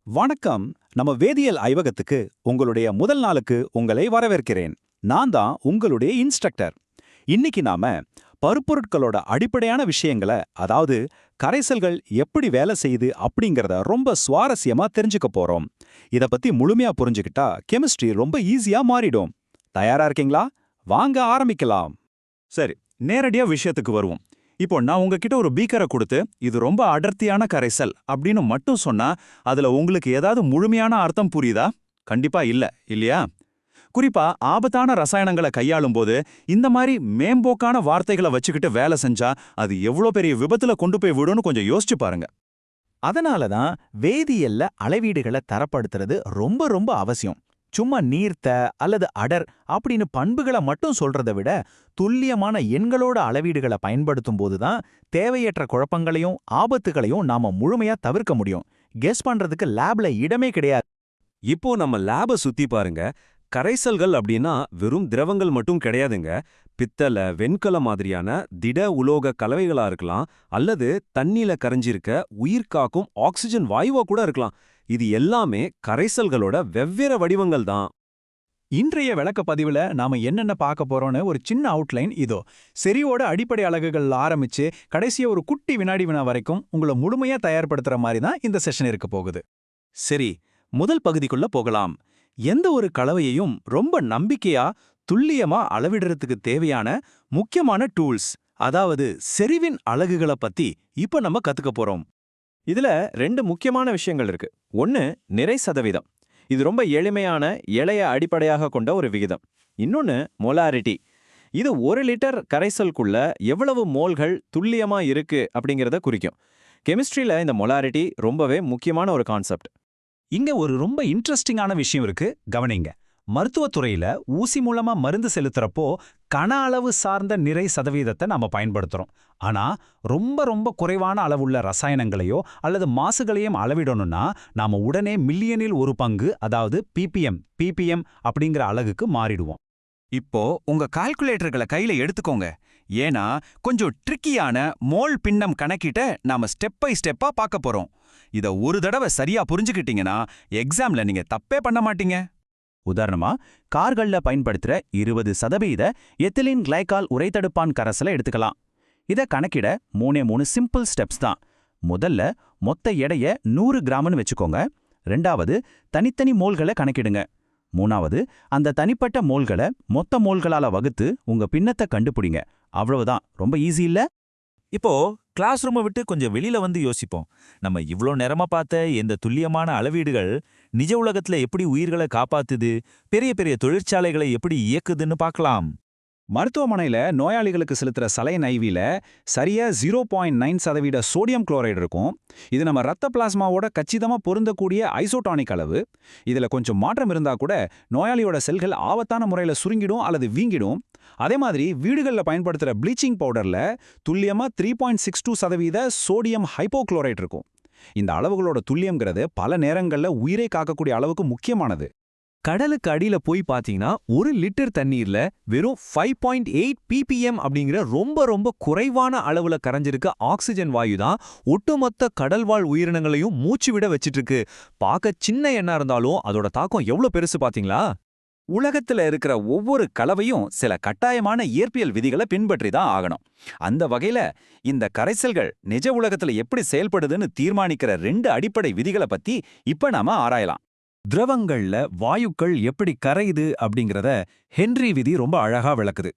வணக்கம். நம்ம வேதியியல் ஆய்வகத்துக்கு உங்களுடைய முதல் நாளுக்கு உங்களை வரவேற்கிறேன். நான் தான் உங்களுடைய இன்ஸ்ட்ரக்டர். இன்னைக்கு நாம பருப்பொருட்களோட அடிப்படையான விஷயங்களை, அதாவது கரைசல்கள் எப்படி வேலை செய்யுது அப்படிங்கறத ரொம்ப சுவாரஸ்யமா தெரிஞ்சுக்க போறோம். இத பத்தி முழுமையா புரிஞ்சுக்கிட்டா கெமிஸ்ட்ரி ரொம்ப ஈஸியா மாறிடும். தயாரா இருக்கீங்களா? வாங்க ஆரம்பிக்கலாம். சரி, நேரடியா விஷயத்துக்கு வருவோம். இப்போ நான் உங்ககிட்ட ஒரு பீக்கரை கொடுத்து இது ரொம்ப அடர்த்தியான கரைசல் அப்படின்னு மட்டும் சொன்னா அதுல உங்களுக்கு ஏதாவது முழுமையான அர்த்தம் புரியுதா? கண்டிப்பா இல்ல, இல்லையா? குறிப்பா ஆபத்தான ரசாயனங்களை கையாளும் போது இந்த மாதிரி மேம்போக்கான வார்த்தைகளை வச்சுக்கிட்டு வேலை செஞ்சா அது எவ்வளோ பெரிய விபத்துல கொண்டு போய் விடும்னு கொஞ்சம் யோசிச்சு பாருங்க. அதனால தான் வேதியியல்ல அளவீடுகளை தரப்படுத்துறது ரொம்ப ரொம்ப அவசியம். சும்மா நீர்த்த அல்லது அடர் அப்படின்னு பண்புகளை மட்டும் சொல்றதை விட துல்லியமான எண்களோட அளவீடுகளை பயன்படுத்தும் போது தான் தேவையற்ற குழப்பங்களையும் ஆபத்துகளையும் நாம முழுமையா தவிர்க்க முடியும். கெஸ் பண்றதுக்கு லேப்ல இடமே கிடையாது. இப்போ நம்ம லேப சுத்தி பாருங்க. கரைசல்கள் அப்படின்னா வெறும் திரவங்கள் மட்டும் கிடையாதுங்க. பித்தள, வெண்கல மாதிரியான திட உலோக கலவைகளா இருக்கலாம், அல்லது தண்ணியில கரைஞ்சிருக்க உயிர் காக்கும் ஆக்சிஜன் வாயுவா கூட இருக்கலாம். இது எல்லாமே கரைசல்களோட வெவ்வேறு வடிவங்கள் தான். இன்றைய விளக்க பதிவுல நாம என்னென்ன பார்க்க போறோம்னு ஒரு சின்ன அவுட்லைன் இதோ. செரியோட அடிப்படை அலகுகள் ஆரம்பிச்சு கடைசியா ஒரு குட்டி வினாடி வினா வரைக்கும் உங்களை முழுமையா தயார்படுத்துற மாதிரி தான் இந்த செஷன் இருக்க போகுது. சரி, முதல் பகுதிக்குள்ள போகலாம். எந்த ஒரு கலவையையும் ரொம்ப நம்பிக்கையா துல்லியமா அளவிடுறதுக்கு தேவையான முக்கியமான டூல்ஸ், அதாவது செறிவின் அலகுகளை பத்தி இப்ப நம்ம கத்துக்க போறோம். இதுல ரெண்டு முக்கியமான விஷயங்கள் இருக்கு. ஒன்னு நிறை சதவீதம். இது ரொம்ப எளிமையான எளைய அடிப்படையாக கொண்ட ஒரு விகிதம். இன்னொன்னு மொலாரிட்டி. இது 1 லிட்டர் கரைசலுக்குள்ள எவ்வளவு மோல்கள் துல்லியமா இருக்கு அப்படிங்கறத குறிக்கும். கெமிஸ்ட்ரியில இந்த மொலாரிட்டி ரொம்பவே முக்கியமான ஒரு கான்செப்ட். இங்க ஒரு ரொம்ப இன்ட்ரெஸ்டிங்கான விஷயம் இருக்கு, கவனிங்க. மருத்துவத்துறையில ஊசி மூலமா மருந்து செலுத்துறப்போ கன அளவு சார்ந்த நிறை சதவீதத்தை நாம பயன்படுத்துறோம். ஆனா ரொம்ப ரொம்ப குறைவான அளவுள்ள ரசாயனங்களையோ அல்லது மாசுகளையும் அளவிடணும்னா நாம உடனே மில்லியனில் ஒரு பங்கு, அதாவது பிபிஎம் அப்படிங்கிற அலகுக்கு மாறிடுவோம். இப்போ உங்க கால்குலேட்டர்களை கையில எடுத்துக்கோங்க. ஏன்னா கொஞ்சம் ட்ரிக்கியான மோல் பின்னம் கணக்கிட்ட நாம ஸ்டெப் பை ஸ்டெப்பா பார்க்க போறோம். இத ஒரு தடவை சரியா புரிஞ்சுக்கிட்டீங்கன்னா எக்ஸாம்ல நீங்க தப்பே பண்ண மாட்டீங்க. உதாரணமா, கார்கள்ல பயன்படுத்துற 20% எத்திலீன் கிளைகால் உரைத்தடுப்பான் கரைசலை எடுத்துக்கலாம். இத கணக்கிட 3 சிம்பிள் ஸ்டெப்ஸ் தான். முதல்ல மொத்த எடைய 100 கிராம்னு வச்சுக்கோங்க. ரெண்டாவது தனித்தனி மோல்களை கணக்கிடுங்க. மூணாவது அந்த தனிப்பட்ட மோல்களை மொத்த மோல்களால வகுத்து உங்க பின்னத்தை கண்டுபிடிங்க. அவ்வளவுதான். ரொம்ப ஈஸி இல்ல? இப்போ கிளாஸ் ரூமை விட்டு கொஞ்சம் வெளியில வந்து யோசிப்போம். நம்ம இவ்ளோ நேரமா பார்த்த இந்த துல்லியமான அளவீடுகள் நிஜ உலகத்துல எப்படி உயிர்களை காப்பாத்துது, பெரிய பெரிய தொழிற்சாலைகளை எப்படி இயக்குதுன்னு பார்க்கலாம். மருத்துவமனையில நோயாளிகளுக்கு செலுத்துற சலைன் ஐவில சரியா 0.9% சோடியம் குளோரைடு இருக்கும். இது நம்ம ரத்த பிளாஸ்மாவோட கச்சிதமா பொருந்தக்கூடிய ஐசோடானிக் அளவு. இதுல கொஞ்சம் மாற்றம் இருந்தா கூட நோயாளியோட செல்கள் ஆபத்தான முறையில சுருங்கிடும் அல்லது வீங்கிடும். அதே மாதிரி வீடுகள்ல பயன்படுத்துற ப்ளீச்சிங் பவுடர்ல துல்லியமா 3.62% சோடியம் ஹைப்போகுளோரைட் இருக்கும். இந்த அளவுகளோட துல்லியம்ங்கிறது பல நேரங்கள்ல உயிரை காக்கக்கூடிய அளவுக்கு முக்கியமானது. கடலுக்கு அடியில போய் பாத்தீங்கன்னா 1 லிட்டர் தண்ணீர்ல வெறும் 5.8 ppm அப்படிங்கிற ரொம்ப ரொம்ப குறைவான அளவுல கரைஞ்சிருக்க ஆக்சிஜன் வாயு தான் ஒட்டுமொத்த கடல்வாழ் உயிரினங்களையும் மூச்சு விட வச்சிட்டு இருக்கு. பார்க்க சின்ன எண்ணா இருந்தாலும் அதோட தாக்கம் எவ்வளவு பெருசு பாத்தீங்களா? உலகத்துல இருக்கிற ஒவ்வொரு கலவையும் சில கட்டாயமான இயற்பியல் விதிகளை பின்பற்றி தான் ஆகணும். அந்த வகையில இந்த கரைசல்கள் நிஜ உலகத்துல எப்படி செயல்படுதுன்னு தீர்மானிக்கிற 2 அடிப்படை விதிகளை பத்தி இப்ப நாம ஆராயலாம். திரவங்கள்ல வாயுக்கள் எப்படி கரையுது அப்படிங்கிறத ஹென்றி விதி ரொம்ப அழகா விளக்குது.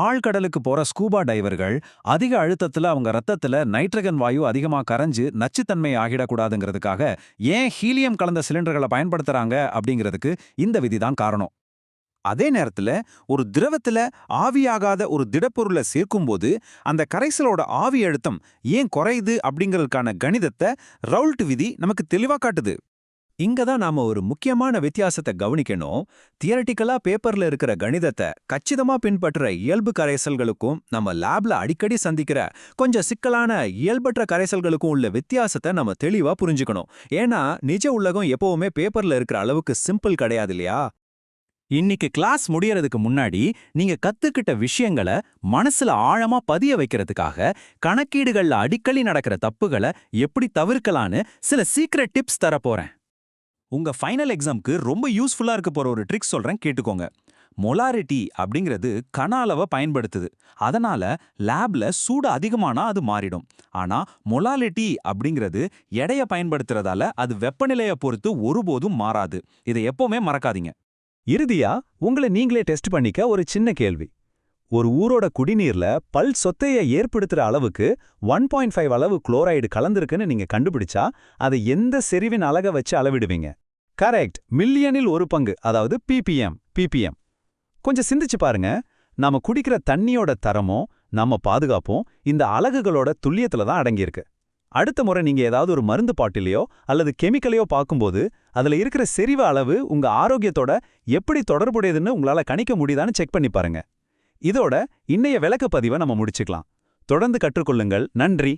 ஆழ்கடலுக்கு போற ஸ்கூபா டைவர்கள் அதிக அழுத்தத்துல அவங்க ரத்தத்துல நைட்ரஜன் வாயு அதிகமா கரைஞ்சு நச்சுத்தன்மை ஆகிடக்கூடாதுங்கிறதுக்காக ஏன் ஹீலியம் கலந்த சிலிண்டர்களை பயன்படுத்துறாங்க அப்படிங்கிறதுக்கு இந்த விதிதான் காரணம். அதே நேரத்துல ஒரு திரவத்துல ஆவியாகாத ஒரு திடப்பொருளை சேர்க்கும்போது அந்த கரைசலோட ஆவி அழுத்தம் ஏன் குறையுது அப்படிங்கிறதுக்கான கணிதத்தை ரவுல்ட் விதி நமக்கு தெளிவா காட்டுது. இங்க தான் நாம ஒரு முக்கியமான வித்தியாசத்தை கவனிக்கணும். தியரட்டிக்கலா பேப்பர்ல இருக்கிற கணிதத்தை கச்சிதமா பின்பற்ற இயல்பு கரைசல்களுக்கும் நம்ம லேப்ல அடிக்கடி சந்திக்கிற கொஞ்சம் சிக்கலான இயல்பற்ற கரைசல்களுக்கும் உள்ள வித்தியாசத்தை நம்ம தெளிவா புரிஞ்சுக்கணும். ஏன்னா நிஜ உலகம் எப்பவுமே பேப்பர்ல இருக்கிற அளவுக்கு சிம்பிள் கிடையாது இல்லையா? இன்னைக்கு கிளாஸ் முடியறதுக்கு முன்னாடி நீங்க கத்துக்கிட்ட விஷயங்களை மனசுல ஆழமா பதிய வைக்கிறதுக்காக கணக்கீடுகள்ல அடிக்கடி நடக்கிற தப்புகளை எப்படி தவிர்க்கலான்னு சில சீக்ரெட் டிப்ஸ் தரப்போறேன். உங்க ஃபைனல் எக்ஸாம்க்கு ரொம்ப யூஸ்ஃபுல்லா இருக்க போற ஒரு ட்ரிக் சொல்றேன், கேட்டுக்கோங்க. மொலாரிட்டி அப்படிங்கிறது கன அளவை பயன்படுத்துது. அதனால லேப்ல சூடு அதிகமானா அது மாறிடும். ஆனா மொலாலிட்டி அப்படிங்கிறது எடைய பயன்படுத்துறதால அது வெப்பநிலையை பொறுத்து ஒருபோதும் மாறாது. இதை எப்பவுமே மறக்காதீங்க. இறுதியா உங்களை நீங்களே டெஸ்ட் பண்ணிக்க ஒரு சின்ன கேள்வி. ஒரு ஊரோட குடிநீர்ல பல் சொத்தையை ஏற்படுத்துற அளவுக்கு 1.5 அளவு குளோரைடு கலந்திருக்குன்னு நீங்க கண்டுபிடிச்சா அதை எந்த செறிவின் அலக வச்சு அளவிடுவீங்க? கரெக்ட், மில்லியனில் ஒரு பங்கு, அதாவது ppm. கொஞ்சம் சிந்திச்சு பாருங்க. நாம குடிக்கிற தண்ணியோட தரமும் நம்ம பாதுகாப்பும் இந்த அலகுகளோட துல்லியத்துல தான் அடங்கியிருக்கு. அடுத்த முறை நீங்க ஏதாவது ஒரு மருந்து பாட்டிலையோ அல்லது கெமிக்கலையோ பார்க்கும்போது அதுல இருக்கிற செறிவு அளவு உங்க ஆரோக்கியத்தோட எப்படி தொடர்புடையதுன்னு உங்களால கணிக்க முடியுதான்னு செக் பண்ணி பாருங்க. இதோட இன்னைய விளக்க பதிவை நம்ம முடிச்சுக்கலாம். தொடர்ந்து கற்றுக்கொள்ளுங்கள். நன்றி.